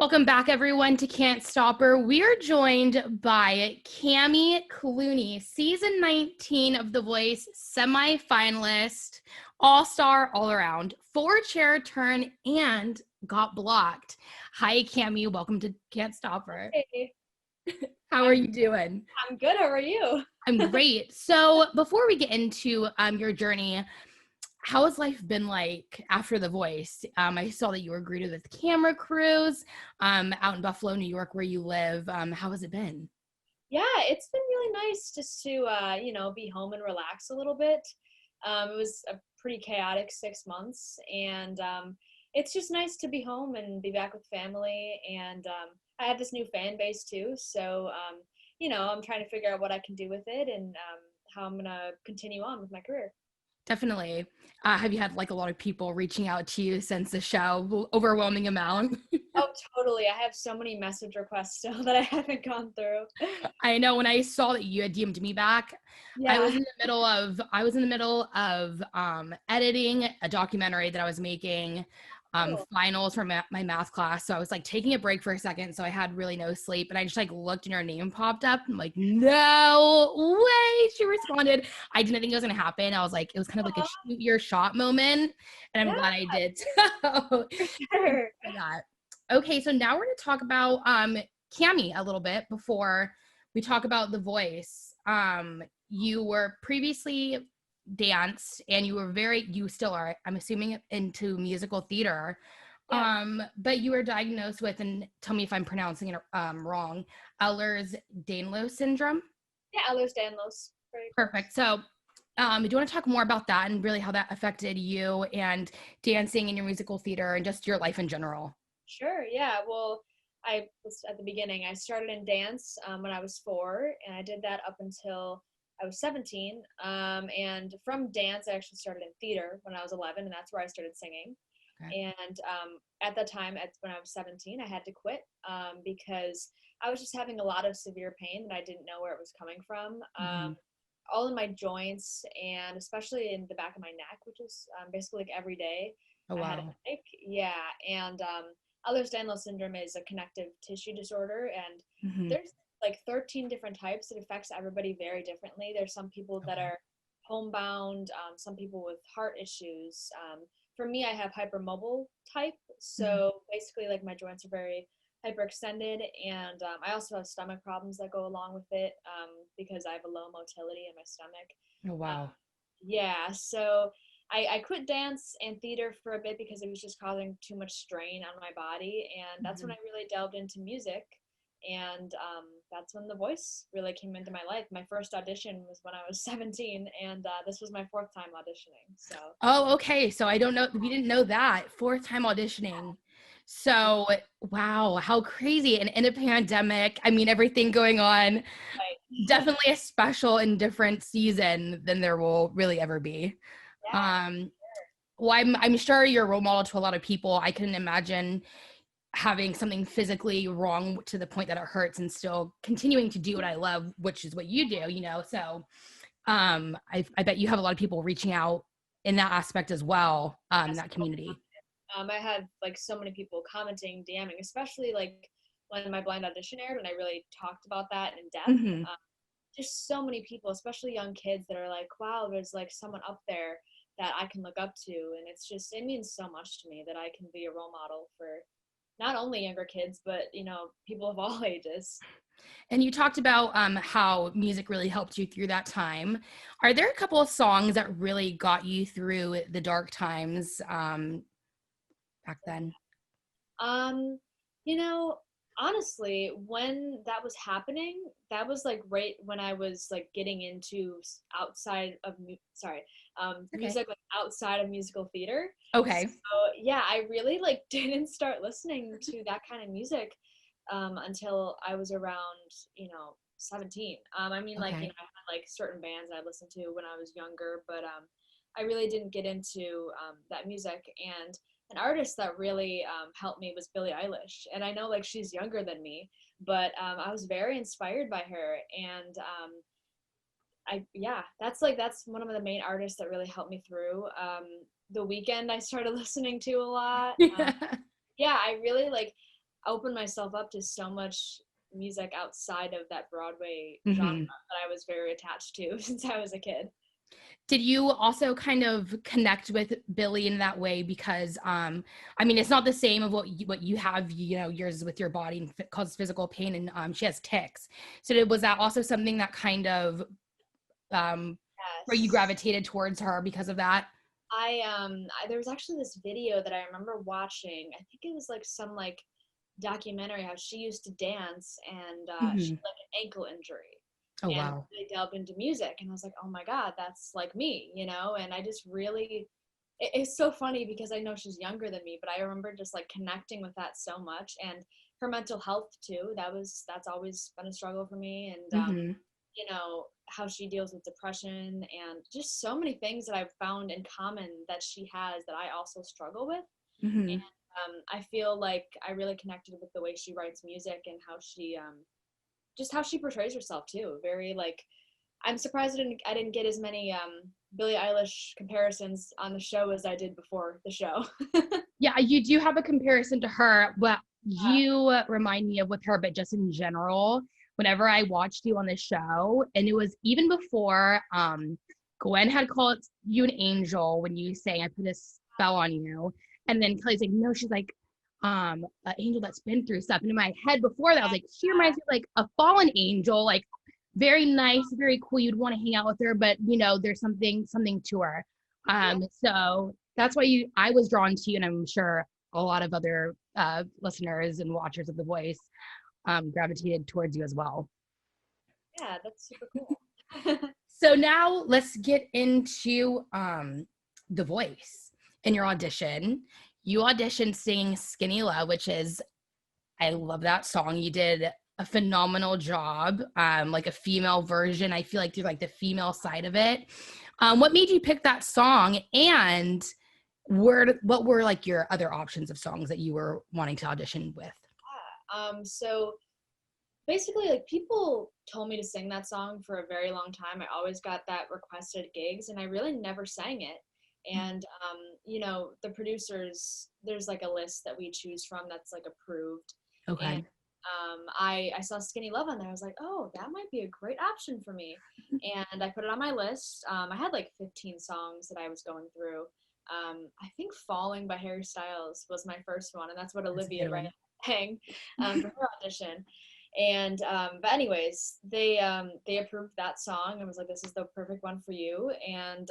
Welcome back, everyone, to Can't Stop Her. We are joined by Cami Clune, season 19 of The Voice, semi-finalist, all-star, all-around, four-chair turn, and got blocked. Hi, Cami. Welcome to Can't Stop Her. Hey, How are you doing? I'm good. How are you? I'm great. So before we get into your journey, how has life been like after The Voice? I saw that you were greeted with camera crews out in Buffalo, New York, where you live. How has it been? Yeah, it's been really nice just to, be home and relax a little bit. It was a pretty chaotic 6 months, and it's just nice to be home and be back with family. And I have this new fan base too, so I'm trying to figure out what I can do with it and how I'm gonna continue on with my career. Definitely. Have you had like a lot of people reaching out to you since the show? Overwhelming amount. Oh, totally. I have so many message requests still that I haven't gone through. I know when I saw that you had DM'd me back, I was Yeah. in the middle of editing a documentary that I was making, Cool. finals for my math class. So I was like taking a break for a second. So I had really no sleep, and I just like looked and your name popped up. I'm like, no way. She responded. I didn't think it was going to happen. I was like, it was kind of like a shoot your shot moment. And I'm Yeah, glad I did. So for sure. for that. Okay. So now we're going to talk about Cami a little bit before we talk about The Voice. You were previously danced, and you still are, I'm assuming, into musical theater. Yeah. But you were diagnosed with, and tell me if I'm pronouncing it wrong, Ehlers-Danlos Syndrome. Yeah, Ehlers-Danlos. Right. Perfect. So do you want to talk more about that and really how that affected you and dancing in your musical theater and just your life in general? Sure. Yeah. Well, I was at the beginning. I started in dance when I was 4, and I did that up until I was 17. And from dance, I actually started in theater when I was 11, and that's where I started singing. Okay. And at that time, when I was 17, I had to quit because I was just having a lot of severe pain that I didn't know where it was coming from. Mm-hmm. All in my joints, and especially in the back of my neck, which is basically like every day Oh, I had a wow. headache. Yeah. And Ehlers-Danlos Syndrome is a connective tissue disorder, and Mm-hmm. there's like 13 different types. It affects everybody very differently. There's some people that Okay. are homebound, some people with heart issues. For me, I have hypermobile type, Mm-hmm. so basically, like my joints are very hyperextended, and I also have stomach problems that go along with it because I have a low motility in my stomach. Oh, Um, wow. yeah, so I quit dance and theater for a bit because it was just causing too much strain on my body, and that's when Mm-hmm. I really delved into music, and that's when The Voice really came into my life. My first audition was when I was 17, and this was my fourth time auditioning. So Oh, okay. So I don't know. We didn't know that. Fourth time auditioning. yeah, So, wow, how crazy. And in a pandemic, I mean, everything going on, right. definitely a special and different season than there will really ever be. Yeah, Um, well, I'm sure you're a role model to a lot of people. I couldn't imagine having something physically wrong to the point that it hurts and still continuing to do what I love, which is what you do. So I bet you have a lot of people reaching out in that aspect as well, in yes. that community. I had like so many people commenting, DMing, especially like when my blind audition aired, and I really talked about that in depth. Mm-hmm. Just so many people, especially young kids, that are like, wow, there's like someone up there that I can look up to. And it means so much to me that I can be a role model for not only younger kids, but, people of all ages. And you talked about how music really helped you through that time. Are there a couple of songs that really got you through the dark times back then? Um, you know, honestly, when that was happening, that was like right when I was like getting into outside of Okay. music, like outside of musical theater. So Okay. yeah, I really like didn't start listening to that kind of music until I was around, 17. I mean, like, Okay. I had like certain bands I listened to when I was younger, but I really didn't get into that music. And an artist that really helped me was Billie Eilish. And I know like she's younger than me, but I was very inspired by her. And that's one of the main artists that really helped me through. The Weekend I started listening to a lot. Yeah. Yeah, I really like. opened myself up to so much music outside of that Broadway genre Mm-hmm. that I was very attached to since I was a kid. Did you also kind of connect with Billie in that way? Because I mean, it's not the same of what you have, yours with your body and causes physical pain, and she has tics. So was that also something that kind of where you Yes. gravitated towards her because of that? There was actually this video that I remember watching. I think it was like some like documentary how she used to dance, and she Mm-hmm. had like an ankle injury, Oh and wow. they delved into music, and I was like, oh my god, that's like me, and I just really it's so funny because I know she's younger than me, but I remember just like connecting with that so much, and her mental health too. That's always been a struggle for me, and Mm-hmm. how she deals with depression and just so many things that I've found in common that she has that I also struggle with. Mm-hmm. I feel like I really connected with the way she writes music and how she just how she portrays herself too. Very like I'm surprised I didn't get as many Billie Eilish comparisons on the show as I did before the show. Yeah, you do have a comparison to her. Well, you remind me of with her, but just in general, whenever I watched you on the show, and it was even before Gwen had called you an angel when you sang I put a spell on you. And then Kelly's like, no, she's like, an angel that's been through stuff. And in my head before that, I was like, she reminds me of like a fallen angel, like very nice, very cool. You'd want to hang out with her, but there's something to her. Yeah, So that's why I was drawn to you, and I'm sure a lot of other listeners and watchers of The Voice gravitated towards you as well. yeah, that's super cool. So now let's get into The Voice. In your audition, you auditioned singing Skinny Love, which is, I love that song. You did a phenomenal job, like a female version. I feel like you're like the female side of it. What made you pick that song, and what were like your other options of songs that you were wanting to audition with? So basically, like people told me to sing that song for a very long time. I always got that requested gigs, and I really never sang it. And the producers, there's like a list that we choose from that's like approved, and Okay. I saw Skinny Love on there. I was like, oh, that might be a great option for me, and I put it on my list. I had like 15 songs that I was going through. I think "Falling" by Harry Styles was my first one, and that's what That's a Olivia good Wright one. sang for her audition. And but anyways, they approved that song and was like, this is the perfect one for you. And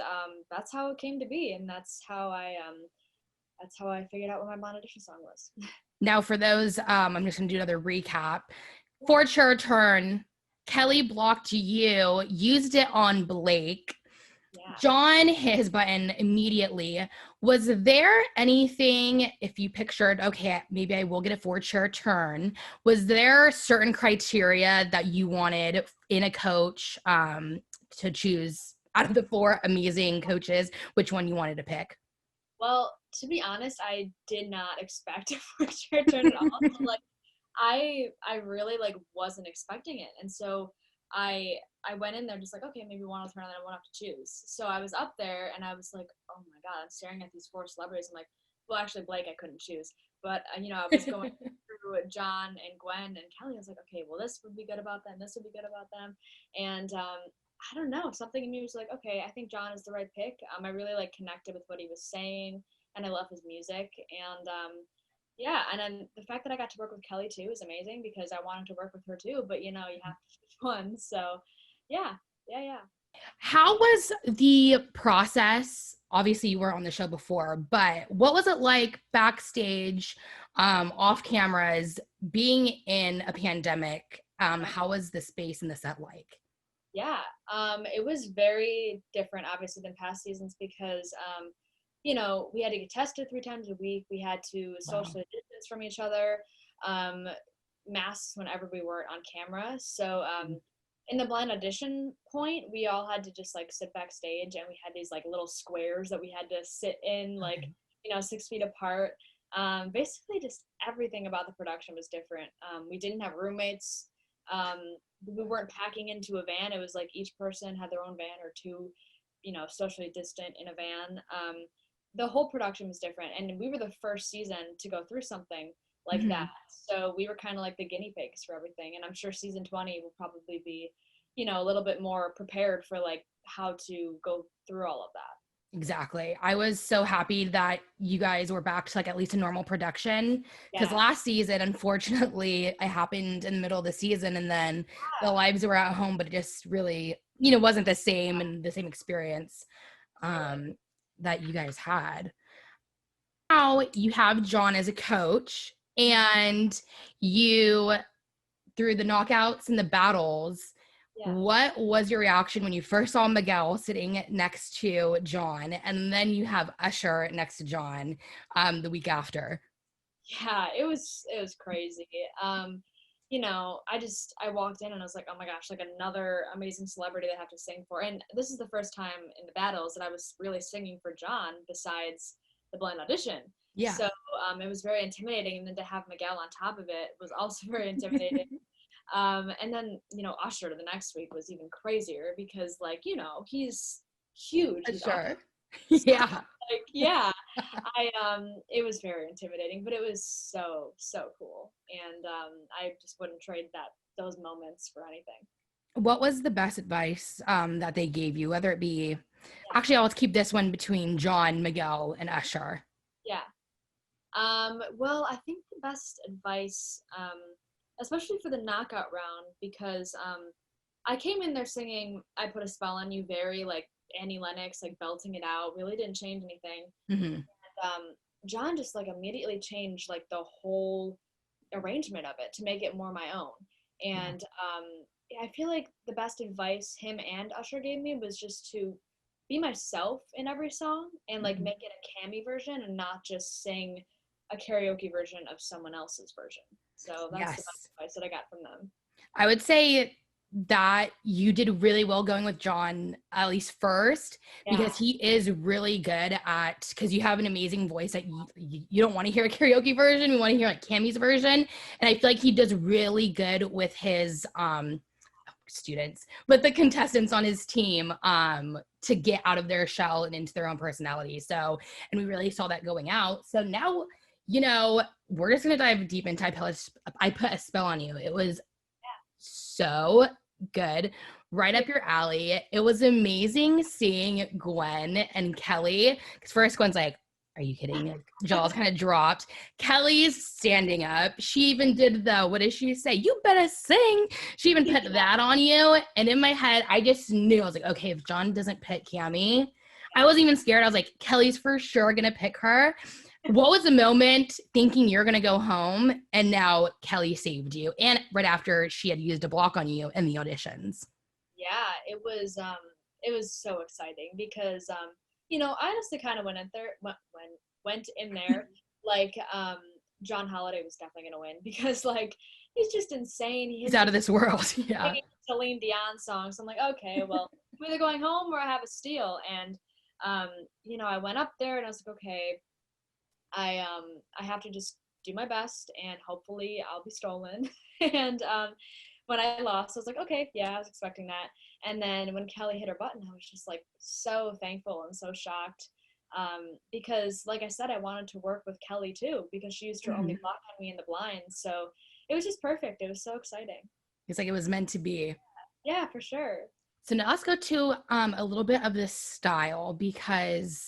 that's how it came to be, and that's how I figured out what my blonde audition song was. Now, for those, I'm just gonna do another recap. Yeah. For Your Turn, Kelly blocked you, used it on Blake. Yeah. John hit his button immediately. Was there anything, if you pictured, okay, maybe I will get a four-chair turn, was there certain criteria that you wanted in a coach to choose out of the four amazing coaches, which one you wanted to pick? Well, to be honest, I did not expect a four-chair turn at all. Like I really like wasn't expecting it, and so I went in there just like, okay, maybe one will turn, and then I won't have to choose. So I was up there, and I was like, oh my god, I'm staring at these four celebrities. I'm like, well, actually, Blake, I couldn't choose, but I was going through John and Gwen and Kelly. I was like, okay, well, this would be good about them. This would be good about them, and I don't know, something in me was like, okay, I think John is the right pick. I really like connected with what he was saying, and I love his music, and yeah, and then the fact that I got to work with Kelly too is amazing because I wanted to work with her too, but you have to choose one. So yeah, yeah, yeah. How was the process? Obviously, you were on the show before, but what was it like backstage, off cameras, being in a pandemic? How was the space and the set like? Yeah, it was very different, obviously, than past seasons because, we had to get tested 3 times a week. We had to Wow. socially distance from each other, um, masks whenever we weren't on camera. So, in the blind audition point, we all had to just like sit backstage, and we had these like little squares that we had to sit in, like Okay. 6 feet apart. Basically, just everything about the production was different. We didn't have roommates. Um, we weren't packing into a van. It was like each person had their own van or two, socially distant in a van. The whole production was different, and we were the first season to go through something like that. So we were kind of like the guinea pigs for everything. And I'm sure season 20 will probably be, a little bit more prepared for like how to go through all of that. Exactly. I was so happy that you guys were back to like at least a normal production, because Yeah. last season, unfortunately, it happened in the middle of the season, and then the lives were at home, but it just really, wasn't the same and the same experience that you guys had. Now you have John as a coach, and you, through the knockouts and the battles, Yeah. what was your reaction when you first saw Miguel sitting next to John, and then you have Usher next to John the week after? Yeah, it was crazy. I walked in and I was like, oh my gosh, like another amazing celebrity that I have to sing for. And this is the first time in the battles that I was really singing for John besides the blind audition. Yeah. So it was very intimidating. And then to have Miguel on top of it was also very intimidating. And then, Usher the next week was even crazier because, like, he's huge. He's Sure. awesome. Yeah. Like, yeah, it was very intimidating, but it was so, so cool. And I just wouldn't trade those moments for anything. What was the best advice that they gave you, whether it be, Yeah. actually, let's keep this one between John, Miguel, and Usher. Yeah. Well, I think the best advice, especially for the knockout round, because I came in there singing I Put a Spell on You, very like Annie Lennox, like belting it out, really didn't change anything. And John just like immediately changed like the whole arrangement of it to make it more my own. And I feel like the best advice him and Usher gave me was just to be myself in every song and like make it a Cami version and not just sing a karaoke version of someone else's version. So that's the best advice that I got from them. I would say that you did really well going with John, at least first, because he is really good at, because you have an amazing voice that you don't want to hear a karaoke version. We want to hear like Cammy's version. And I feel like he does really good with his students, with the contestants on his team to get out of their shell and into their own personality. So, and we really saw that going out. So now, we're just going to dive deep into I Put a Spell on You. It was so good, right up your alley. It was amazing seeing Gwen and Kelly, because first Gwen's like, are you kidding me? Jaws kind of dropped. Kelly's standing up. She even did what did she say? You better sing. She even put that on you. And in my head, I just knew, I was like, okay, if John doesn't pick Cami, I wasn't even scared. I was like, Kelly's for sure going to pick her. What was the moment thinking you're going to go home and now Kelly saved you? And right after she had used a block on you in the auditions. Yeah, it was so exciting because I honestly kind of went in there like John Holiday was definitely gonna win because like he's just insane. He's out of this world. Yeah. Celine Dion songs. So I'm like, okay, well, I'm either going home or I have a steal. And I went up there and I was like, okay, I have to just do my best and hopefully I'll be stolen. And when I lost, I was like, okay, yeah, I was expecting that. And then when Kelly hit her button, I was just like so thankful and so shocked. Because like I said, I wanted to work with Kelly too, because she used her only block on me in the blinds. So it was just perfect. It was so exciting. It's like it was meant to be. Yeah, for sure. So now let's go to a little bit of the style, because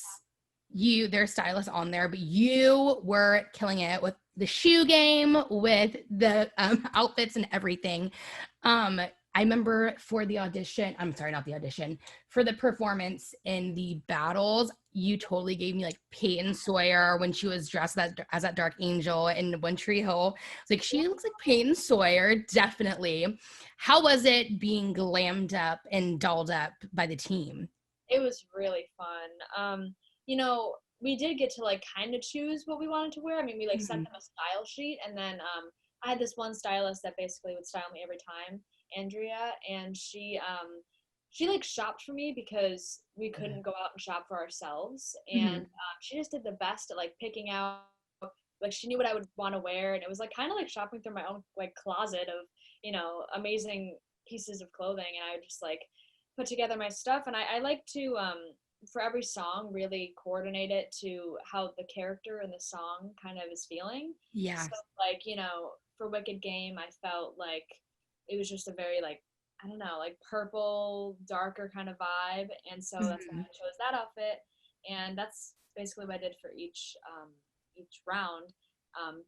there's stylists on there, but you were killing it with the shoe game, with the outfits and everything. I remember for the audition, I'm sorry, not the audition, for the performance in the battles, you totally gave me like Peyton Sawyer when she was dressed as that dark angel in One Tree Hill. It's like, she looks like Peyton Sawyer, definitely. How was it being glammed up and dolled up by the team? It was really fun. We did get to like kind of choose what we wanted to wear. I mean, we like sent them a style sheet, and then I had this one stylist that basically would style me every time, Andrea, and she like shopped for me because we couldn't go out and shop for ourselves, and she just did the best at like picking out, like she knew what I would want to wear, and it was like kind of like shopping through my own like closet of amazing pieces of clothing, and I would just like put together my stuff. And I like to for every song, really coordinate it to how the character in the song kind of is feeling. Yeah. So like, for Wicked Game, I felt like it was just a very like, I don't know, like purple, darker kind of vibe. And so that's why Mhm. I chose that outfit. And that's basically what I did for each round.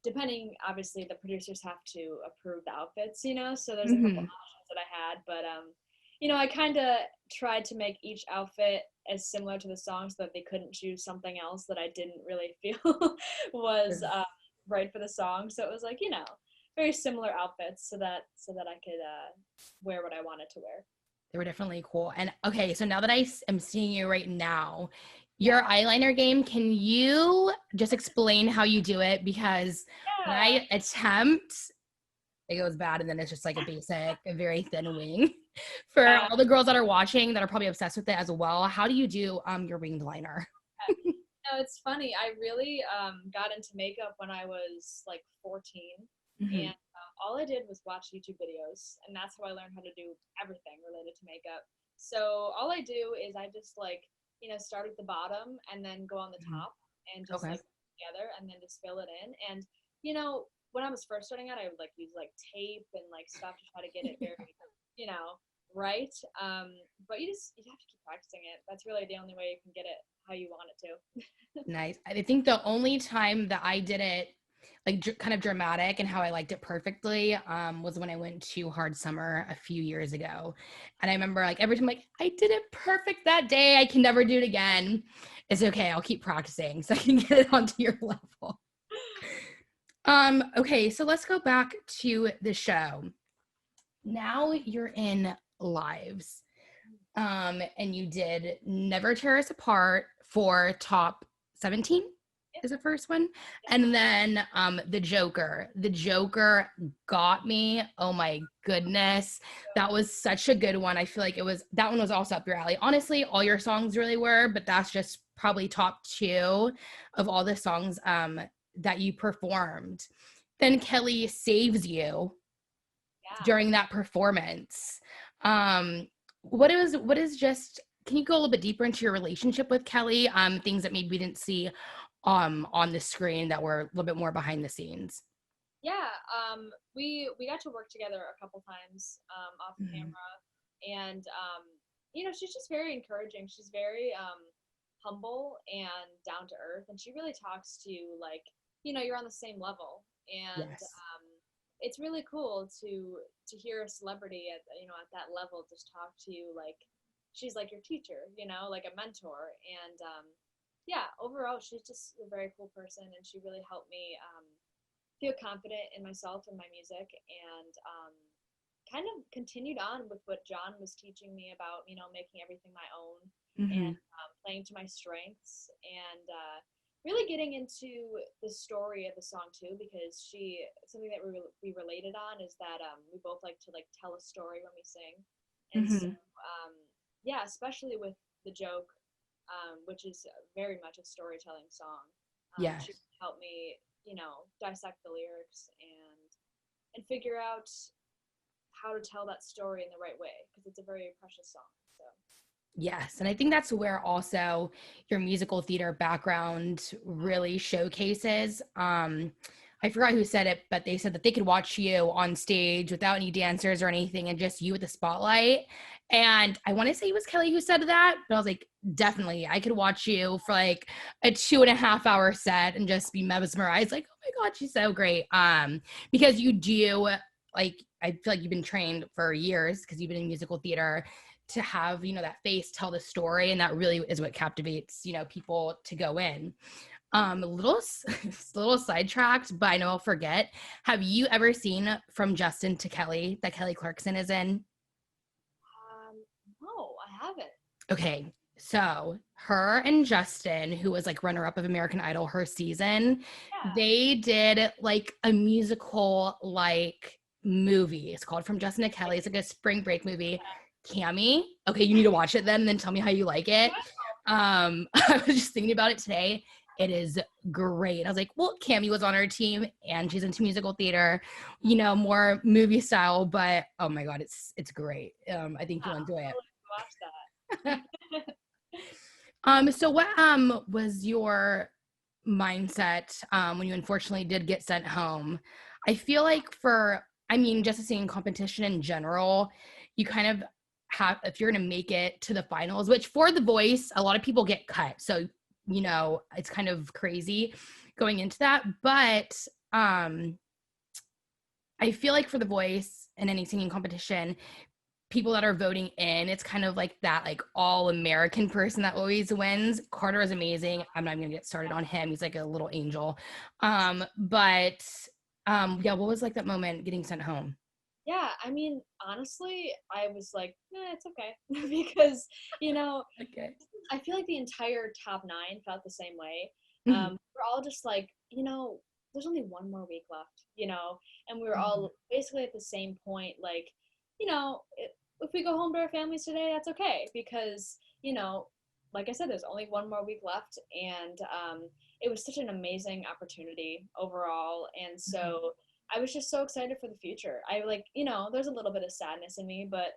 Depending, obviously, the producers have to approve the outfits, so there's a couple Mhm. options that I had, but I kind of tried to make each outfit as similar to the song so that they couldn't choose something else that I didn't really feel was right for the song. So it was like, very similar outfits so that I could wear what I wanted to wear. They were definitely cool. And okay, so now that am seeing you right now, your Yeah. eyeliner game, can you just explain how you do it? Because when Yeah. I attempt, it goes bad, and then it's just like a very thin wing. For Yeah. all the girls that are watching that are probably obsessed with it as well, how do you do your winged liner? No, it's funny. I really got into makeup when I was like 14, Mm-hmm. and all I did was watch YouTube videos, and that's how I learned how to do everything related to makeup. So all I do is I just like start at the bottom and then go on the top and just Okay. like together and then just fill it in. And when I was first starting out, I would like use like tape and like stuff to try to get it very you know right. But you have to keep practicing it. That's really the only way you can get it how you want it to. Nice. I think the only time that I did it like kind of dramatic and how I liked it perfectly was when I went to Hard Summer a few years ago. And I remember like every time like I did it perfect that day. I can never do it again. It's okay. I'll keep practicing so I can get it onto your level. Okay, so let's go back to the show. Now you're in lives. And you did Never Tear Us Apart for top 17 is the first one. And then the Joker got me. Oh my goodness, that was such a good one. I feel like that one was also up your alley. Honestly, all your songs really were, but that's just probably top 2 of all the songs that you performed. Then Kelly Saves You Yeah. during that performance. What is just, can you go a little bit deeper into your relationship with Kelly? Things that maybe we didn't see on the screen that were a little bit more behind the scenes. Yeah, we got to work together a couple times off Mhm. camera, and she's just very encouraging. She's very humble and down to earth, and she really talks to you like you're on the same level, and Yes. it's really cool to hear a celebrity at that level just talk to you like she's like your teacher, like a mentor, and yeah, overall she's just a very cool person, and she really helped me. Feel confident in myself and my music, and kind of continued on with what John was teaching me about making everything my own, and Hmm. playing to my strengths, and really getting into the story of the song too, because something that we related on is that we both like to like tell a story when we sing, and so Hmm. yeah, especially with the joke, which is very much a storytelling song. She Yes. helped me dissect the lyrics and figure out how to tell that story in the right way, because it's a very precious song. So Yes. And I think that's where also your musical theater background really showcases. I forgot who said it, but they said that they could watch you on stage without any dancers or anything and just you with the spotlight. And I want to say it was Kelly who said that, but I was like, definitely, I could watch you for like a 2.5 hour set and just be mesmerized. Like, oh my God, she's so great. Because you do, like, I feel like you've been trained for years because you've been in musical theater to have that face tell the story, and that really is what captivates people to go in. A little little sidetracked, but I know I'll forget. Have you ever seen From Justin to Kelly that Kelly Clarkson is in? um, no, I haven't. Okay, so her and Justin, who was like runner up of American Idol her season, Yeah. they did like a musical like movie. It's called From Justin to Kelly. It's like a spring break movie. Cami, okay, you need to watch it then tell me how you like it. I was just thinking about it today. It is great. I was like, well, Cami was on our team and she's into musical theater, more movie style, but oh my God, it's great. I think you'll enjoy it. I'll watch that. So what was your mindset when you unfortunately did get sent home? I feel like just a singing competition in general, you kind of have, if you're gonna make it to the finals, which for The Voice, a lot of people get cut. So, it's kind of crazy going into that. But I feel like for The Voice and any singing competition, people that are voting in, it's kind of like that, like all American person that always wins. Carter is amazing. I'm not even gonna get started on him. He's like a little angel. But yeah, what was like that moment getting sent home? Yeah, I mean, honestly, I was like, it's okay because, you know, Okay. I feel like the entire top nine felt the same way. Mhm. We're all just like, there's only one more week left, and we were Mhm. all basically at the same point, like, if we go home to our families today, that's okay because, like I said, there's only one more week left, and it was such an amazing opportunity overall, and Mhm. so I was just so excited for the future. I like, there's a little bit of sadness in me, but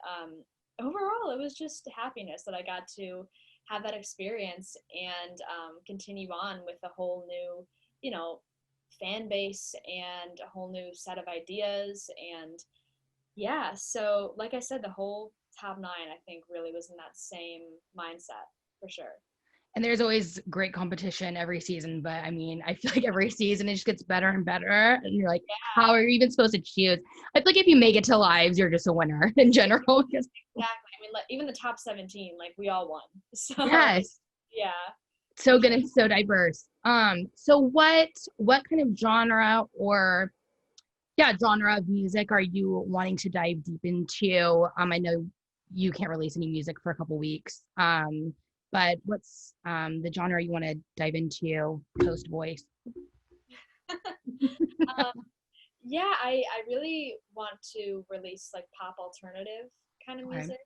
overall, it was just happiness that I got to have that experience and continue on with a whole new, fan base and a whole new set of ideas. And yeah, so like I said, the whole top nine, I think, really was in that same mindset for sure. And there's always great competition every season, but I feel like every season it just gets better and better. And you're like, how are you even supposed to choose? I feel like if you make it to lives, you're just a winner in general. Because Exactly. I mean, like, even the top 17, like, we all won. So, yes, yeah, for so good sure. and so diverse. So what kind of genre of music are you wanting to dive deep into? I know you can't release any music for a couple weeks. But what's the genre you want to dive into post Voice? Um, yeah, I really want to release like pop alternative kind of Okay. music.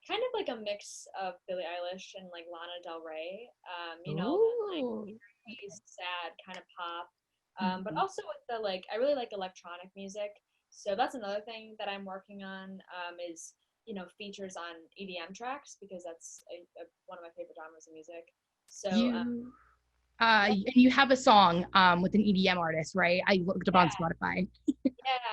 Kind of like a mix of Billie Eilish and like Lana Del Rey. That like Ooh. Okay. sad kind of pop. But Mhm. also with the like, I really like electronic music. So that's another thing that I'm working on is features on EDM tracks because that's one of my favorite genres of music. So You yeah, and you have a song with an EDM artist, right? I looked up on yeah, Spotify.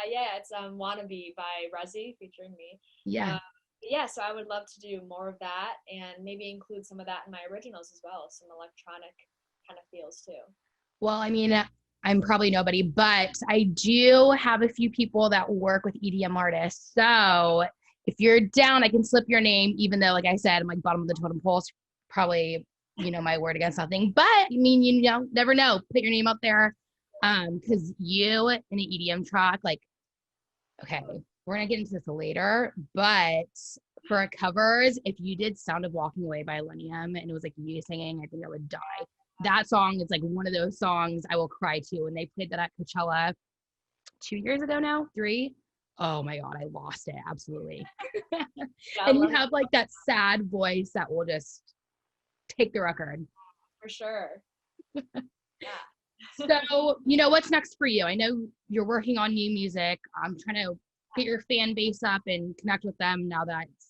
yeah. It's "Wannabe" by Rezzy featuring me. Yeah. Uh, yeah, so I would love to do more of that and maybe include some of that in my originals as well, some electronic kind of feels too. Well, I'm probably nobody, but I do have a few people that work with EDM artists. So if you're down, I can slip your name, even though, like I said, I'm like bottom of the totem pole. So probably, my word against nothing. But never know. Put your name up there. Because you in an EDM track, like, okay, we're gonna get into this later, but for covers, if you did Sound of Walking Away by Millennium and it was like you singing, I think I would die. That song is like one of those songs I will cry to. And they played that at Coachella 2 years ago now, three. Oh my God, I lost it. Absolutely. Yeah, And you love have like that sad voice that will just take the record. for sure. Yeah. So, what's next for you? I know you're working on new music. I'm trying to get your fan base up and connect with them now that it's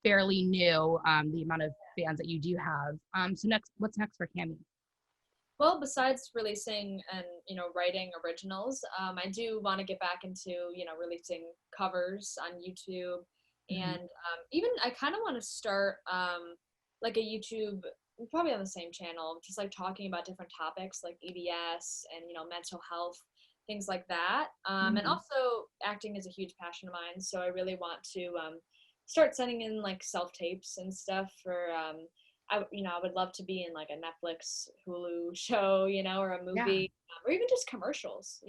fairly new, the amount of fans that you do have. So what's next for Cami? Well, besides releasing and writing originals, I do want to get back into releasing covers on YouTube, Mhm. and even I kind of want to start like a YouTube, probably on the same channel, just like talking about different topics like EDS and mental health, things like that. And Mhm. also acting is a huge passion of mine, so I really want to start sending in like self tapes and stuff for I would love to be in like a Netflix, Hulu show, or a Yeah. movie, or even just commercials.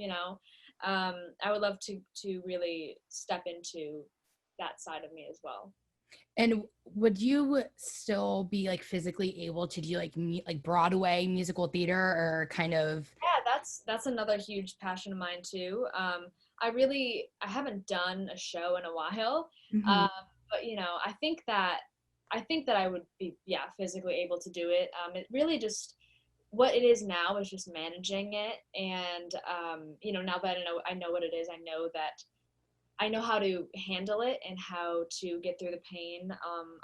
I would love to really step into that side of me as well. And would you still be like physically able to do like Broadway musical theater or kind of? Yeah, that's another huge passion of mine too. I haven't done a show in a while, Mhm. um, but I think that I would be, yeah, physically able to do it. It really just what it is now is just managing it, and now that I know what it is, I know that I know how to handle it and how to get through the pain.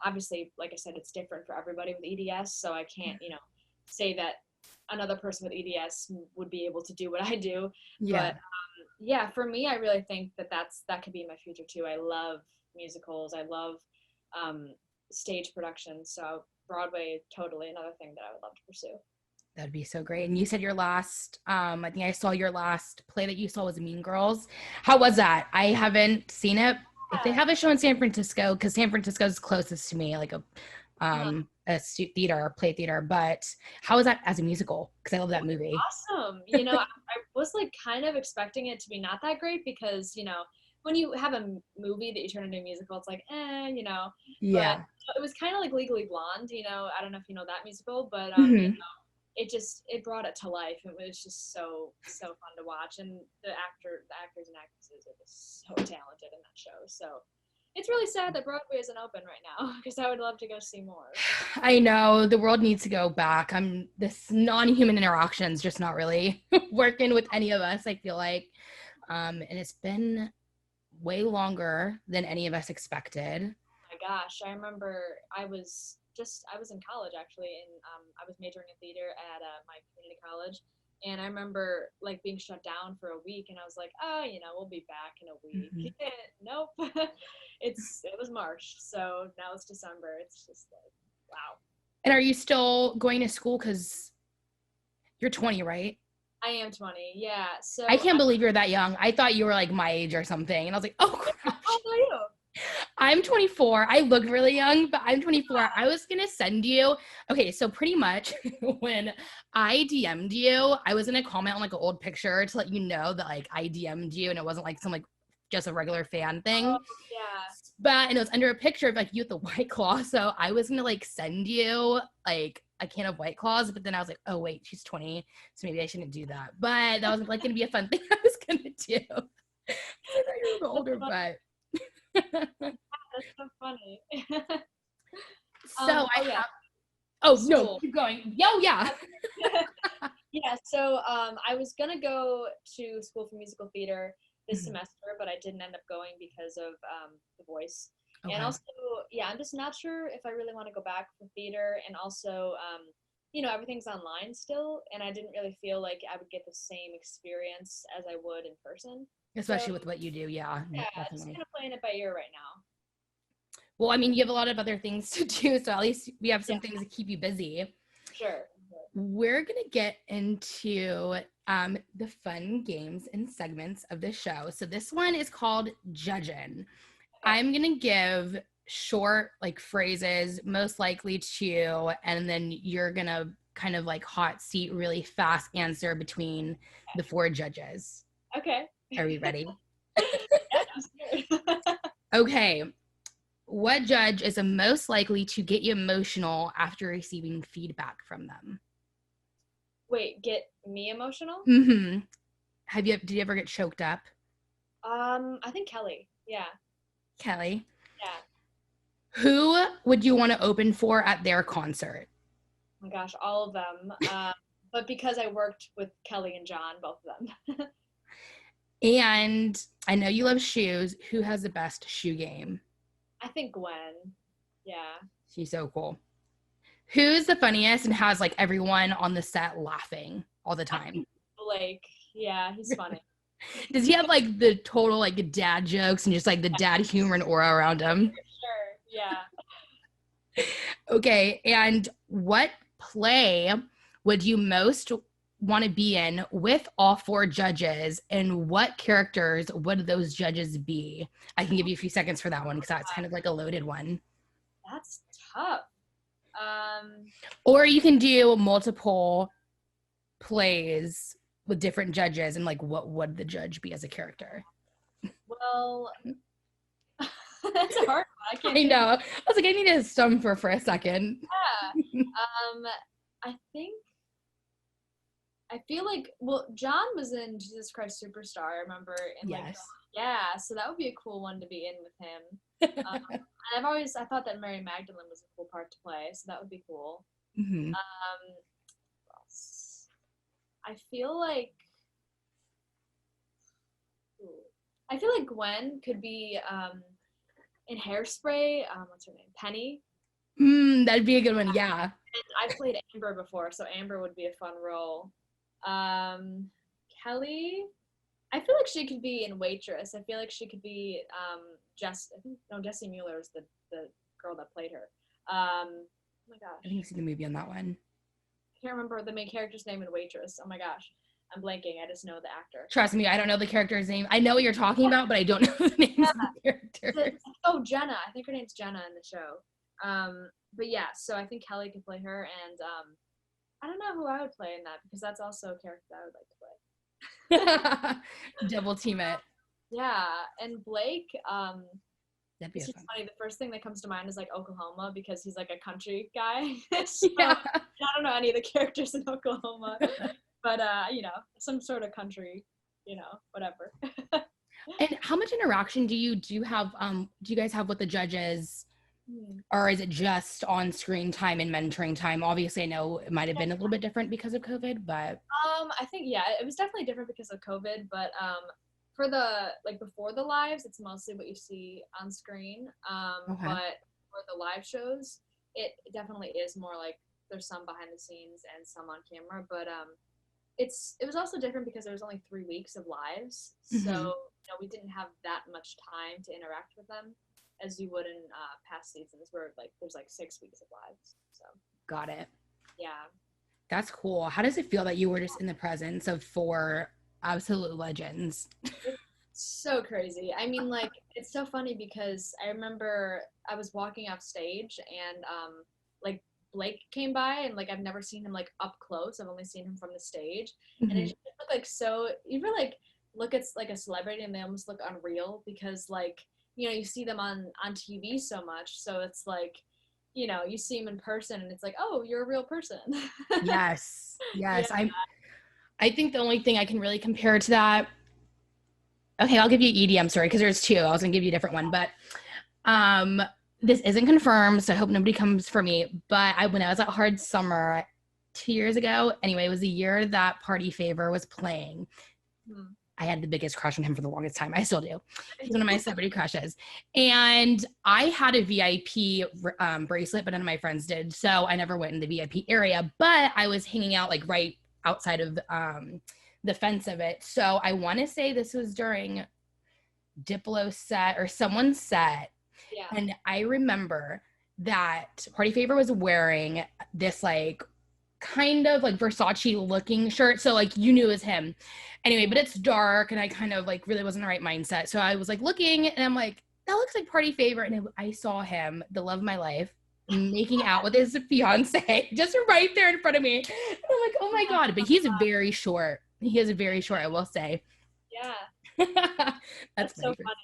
Obviously, like I said, it's different for everybody with EDS, so I can't, say that another person with EDS would be able to do what I do. Yeah. But yeah, for me, I really think that could be my future too. I love musicals. I love stage productions. So Broadway, totally another thing that I would love to pursue. That'd be so great. And you said your last, I think I saw your last play that you saw was Mean Girls. How was that? I haven't seen it. If they have a show in San Francisco, because San Francisco is closest to me, like play theater. But how was that as a musical? Because I love that movie. Awesome. I was like kind of expecting it to be not that great because, when you have a movie that you turn into a musical, it's like, but Yeah. it was kind of like Legally Blonde, I don't know if you know that musical, but Mhm. it brought it to life. It was just so fun to watch, and the actors and actresses are just so talented in that show. So it's really sad that Broadway isn't open right now because I would love to go see more. I know the world needs to go back. This non-human interaction is just not really working with any of us, I feel like. And it's been way longer than any of us expected. My gosh, I remember I was in college actually, and I was majoring in theater at my community college, and I remember like being shut down for a week, and I was like, oh, we'll be back in a week. Mhm. Nope, it was March, so now it's December. It's just like, wow. And are you still going to school? Because you're 20, right? I am 20, yeah. I So can't believe you're that young. I thought you were like my age or something. And I was like, oh, how gosh. old are you? I'm 24. I look really young, but I'm 24. I was going to send you. Okay, so pretty much when I DM'd you, I was going to comment on like an old picture to let you know that like I DM'd you and it wasn't like some like just a regular fan Oh thing. yeah. And it was under a picture of like you with the White Claw. So I was going to like send you like a can of White Claws, but then I was like, oh, wait, she's 20. So maybe I shouldn't do that. But that was like going to be a fun thing I was going to do. I thought you were older, but. That's so funny. So I Oh yeah, have. Oh no, school. keep going. Yo, yeah. Yeah, so I was gonna go to school for musical theater this Mhm. semester, but I didn't end up going because of the voice. And Okay. also, yeah, I'm just not sure if I really want to go back for theater. And also, everything's online still, and I didn't really feel like I would get the same experience as I would in person. So Especially with what you do, yeah, yeah, just definitely. kind of playing it by ear right now. Well, I mean, you have a lot of other things to do, so at least we have Yeah, some things to keep you busy. sure. We're gonna get into the fun games and segments of the show. So this one is called Judgin'. Okay. I'm gonna give short like phrases, most likely to, and then you're gonna kind of like hot seat, really fast answer between the four judges. Okay. Are we ready? Yeah, I'm scared. Okay. What judge is the most likely to get you emotional after receiving feedback from them? Wait, get me emotional? Mm-hmm. Did you ever get choked up? I think Kelly. Yeah. Kelly. Yeah. Who would you want to open for at their concert? Oh my gosh, all of them. But because I worked with Kelly and John, both of them. And I know you love shoes. Who has the best shoe game? I think Gwen. Yeah. She's so cool. Who's the funniest and has like everyone on the set laughing all the I time? think Blake. Yeah, he's funny. Does he have like the total like dad jokes and just like the dad humor and aura around him? Sure. Yeah. Okay, and what play would you most want to be in with all four judges, and what characters would those judges be? I can give you a few seconds for that one because that's kind of like a loaded one. That's tough. Um, Or you can do multiple plays with different judges, and like what would the judge be as a character? well, that's a hard one. I can't I think. know. I was like, I need to stump for a second. Yeah. I think I feel like John was in Jesus Christ Superstar. I remember in like Yes. yeah, so that would be a cool one to be in with him. And I thought that Mary Magdalene was a cool part to play, so that would be cool. Mhm. What else? I feel like ooh, I feel like Gwen could be in Hairspray. What's her name? Penny. That'd be a good one. Yeah. And I've played Amber before, so Amber would be a fun role. Kelly, I feel like she could be in Waitress. I feel like she could be Jessie Mueller is the girl that played her. Oh my gosh. I think I've seen the movie on that one. I can't remember the main character's name in Waitress. Oh my gosh. I'm blanking. I just know the actor. Trust me, I don't know the character's name. I know what you're talking about, but I don't know the names of the characters. Jenna. I think her name's Jenna in the show. But yeah, so I think Kelly could play her, and I don't know who I would play in that because that's also a character I would like to play. Double team it. Yeah, and Blake, That'd be it's just fun. funny. The first thing that comes to mind is like Oklahoma because he's like a country guy. So, Yeah. I don't know any of the characters in Oklahoma, but some sort of country, whatever. And how much interaction do you have? Do you guys have with the judges? Or is it just on screen time and mentoring time? Obviously, I know it might have been a little bit different because of COVID, but I think it was definitely different because of COVID. But for before the lives, it's mostly what you see on screen. Okay. But for the live shows, it definitely is more like there's some behind the scenes and some on camera. But it was also different because there was only 3 weeks of lives, so we didn't have that much time to interact with them as you would in past seasons where there's 6 weeks of lives. So got it. yeah, That's cool. How does it feel that you were just in the presence of 4 absolute legends? it's so crazy. I mean, it's so funny because I remember I was walking off stage and Blake came by and I've never seen him up close. I've only seen him from the stage, and it just looked so. You ever look at a celebrity and they almost look unreal because you see them on TV so much, so it's you see them in person and it's oh, you're a real person. Yes. Yeah. I think the only thing I can really compare to that, okay, I'll give you EDM story because there's 2. I was gonna give you a different one, but this isn't confirmed, so I hope nobody comes for me, but when I was at Hard Summer 2 years ago, anyway, it was the year that Party Favor was playing. I had the biggest crush on him for the longest time. I still do. He's one of my celebrity crushes. And I had a VIP bracelet, but none of my friends did. So I never went in the VIP area, but I was hanging out right outside of the fence of it. So I want to say this was during Diplo's set or someone's set. Yeah. And I remember that Party Favor was wearing this kind of Versace looking shirt, so you knew it was him anyway, but it's dark and I kind of really wasn't in the right mindset, so I was looking and I'm that looks like Party Favor, and I saw him, the love of my life, making out with his fiance just right there in front of me, and I'm oh my god, but he's very short, I will say. Yeah. That's so funny.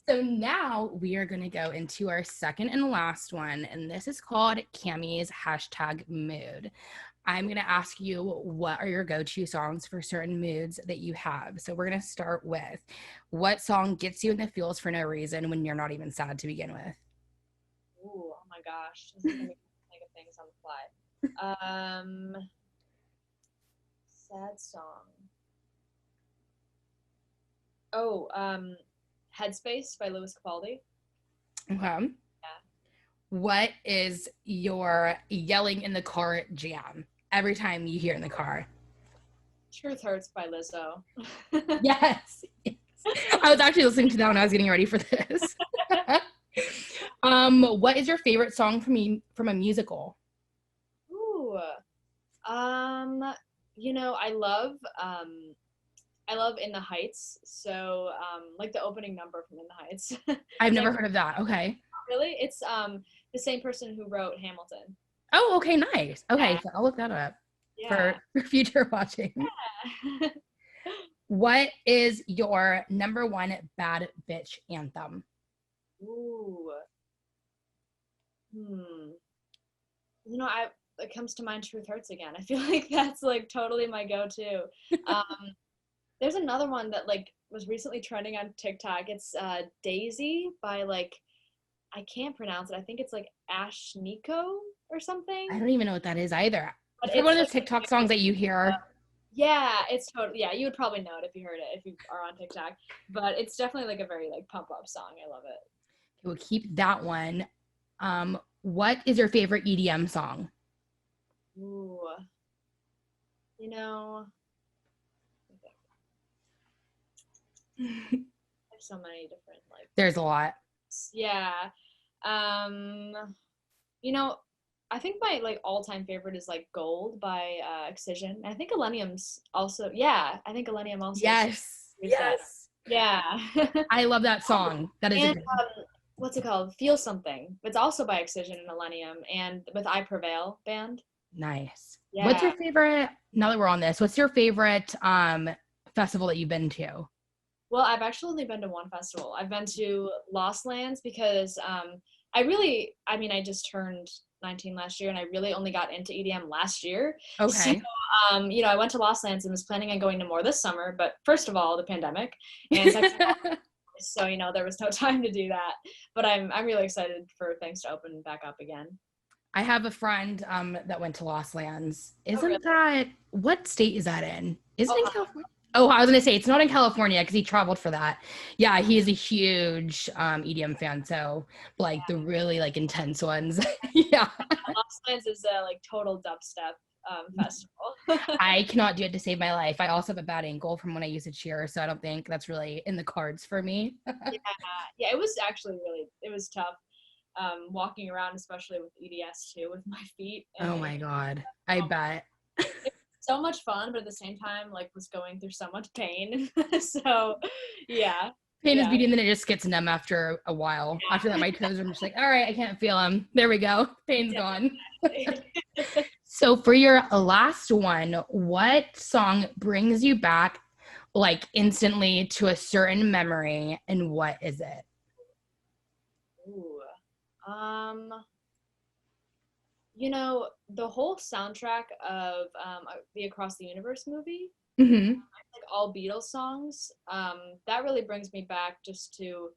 So now we are going to go into our second and last one, and this is called Cami's #mood. I'm going to ask you, what are your go-to songs for certain moods that you have? So we're going to start with, what song gets you in the feels for no reason when you're not even sad to begin with? Ooh, oh my gosh. This is going to think of things on the fly. Sad song. Oh, Headspace by Lewis Capaldi. Okay. Yeah. What is your yelling in the car jam every time you hear in the car? Truth Hurts by Lizzo. Yes. I was actually listening to that when I was getting ready for this. What is your favorite song from a musical? Ooh. I love In the Heights, so the opening number from In the Heights. I've never heard of that. Okay. Really? It's the same person who wrote Hamilton. Oh, okay, nice. Okay, Yeah. so I'll look that up Yeah. for future watching. Yeah. What is your number 1 bad bitch anthem? Ooh. It comes to mind Truth Hurts again. I feel like that's totally my go-to. There's another one that was recently trending on TikTok. It's Daisy by I can't pronounce it. I think it's Ash Nico or something. I don't even know what that is either. But it's one of those TikTok songs that you hear. Yeah, it's totally, yeah, you would probably know it if you heard it, if you are on TikTok. But it's definitely like a very like pump up song. I love it. We'll keep that one. What is your favorite EDM song? Ooh, you know, there's so many different like, There's a lot. yeah. Um, you know, I think my like all time favorite is like Gold by Excision. I think Millennium's also, yeah, I think Millennium also Yes. is that. Yes. Yeah. I love that song. That is a And good. what's it called? Feel Something. It's also by Excision and Millennium and with I Prevail band. Nice. What's your Yeah. favorite, now that we're on this, what's your favorite festival that you've been to? Well, I've actually only been to one festival. I've been to Lost Lands because I mean, I just turned 19 last year and I really only got into EDM last year. So, Okay. you know, I went to Lost Lands and was planning on going to more this summer, but first of all, the pandemic, and second of all, so you know, there was no time to do that. But I'm really excited for things to open back up again. I have a friend that went to Lost Lands. Oh, really? Isn't that, what state is that in? Isn't it in Ohio. California? Oh, I was gonna say it's not in California because he traveled for that. Yeah, he is a huge EDM fan. So like the really like intense ones. Yeah. Lost Lands is a like total dubstep festival. I cannot do it to save my life. I also have a bad ankle from when I used to cheer, so I don't think that's really in the cards for me. Yeah, yeah, it was actually really, it was tough walking around, especially with EDS too, with my feet. Oh And my God. I bet. it was so much fun, but at the same time, like was going through so much pain. So, yeah, Pain is yeah. beauty, and then it just gets numb after a while. After that, my toes are just like, all right, I can't feel them. There we go. Pain's gone. So for your last one, what song brings you back like instantly to a certain memory, and what is it? Ooh. Um, you know, the whole soundtrack of the Across the Universe movie, Mm-hmm. like all Beatles songs, that really brings me back just to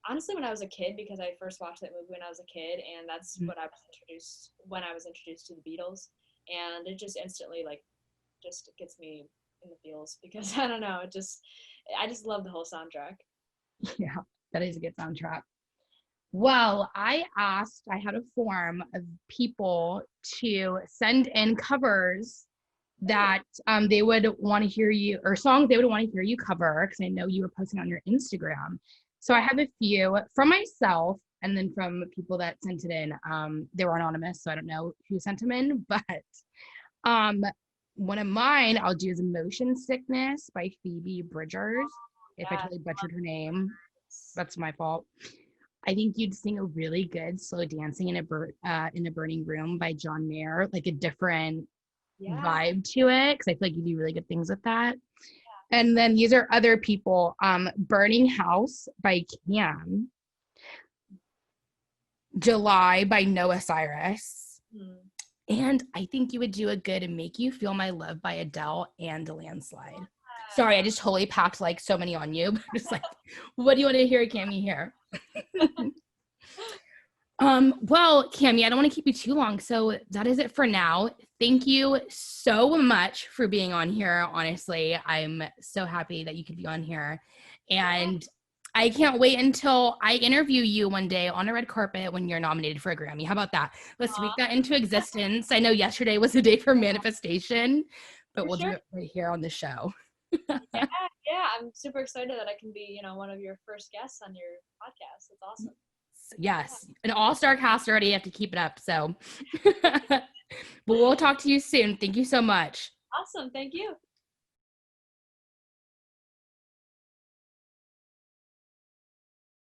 honestly when I was a kid because I first watched that movie when I was a kid and that's what I was introduced when I was introduced to the Beatles and it just instantly like just gets me in the feels because I don't know, I just love the whole soundtrack. Yeah, that is a good soundtrack. Well, I had a form of people to send in covers Oh, that they would want to hear you, or songs they would want to hear you cover, because I know you were posting on your Instagram. So I yeah. have a few from myself and then from people that sent it in. They were anonymous, so I don't know who sent them in, but um, one of mine I'll do is Emotion Sickness by Phoebe Bridgers. If I Yeah. totally butchered her name, that's my fault. I think you'd sing a really good slow dancing in a burning room by John Mayer, like a different Yeah. vibe to it, because I feel like you do really good things with that. And then these are other people. Burning House by Cam, July by Noah Cyrus. Hmm. And I think you would do a good Make You Feel My Love by Adele and a Landslide. Sorry, I just totally packed like so many on you. But just like, what do you want to hear, Cami, here? Well, Cami, I don't want to keep you too long. So that is it for now. Thank you so much for being on here. Honestly, I'm so happy that you could be on here. Yeah. And I can't wait until I interview you one day on a red carpet when you're nominated for a Grammy. How about that? Let's speak that into existence. I know yesterday was a day for manifestation, but For we'll do sure. it right here on the show. Yeah, yeah. I'm super excited that I can be, you know, one of your first guests on your podcast. It's awesome. Yeah. Yes, an all-star cast already. You have to keep it up. So, but we'll talk to you soon. Thank you so much. Awesome. Thank you.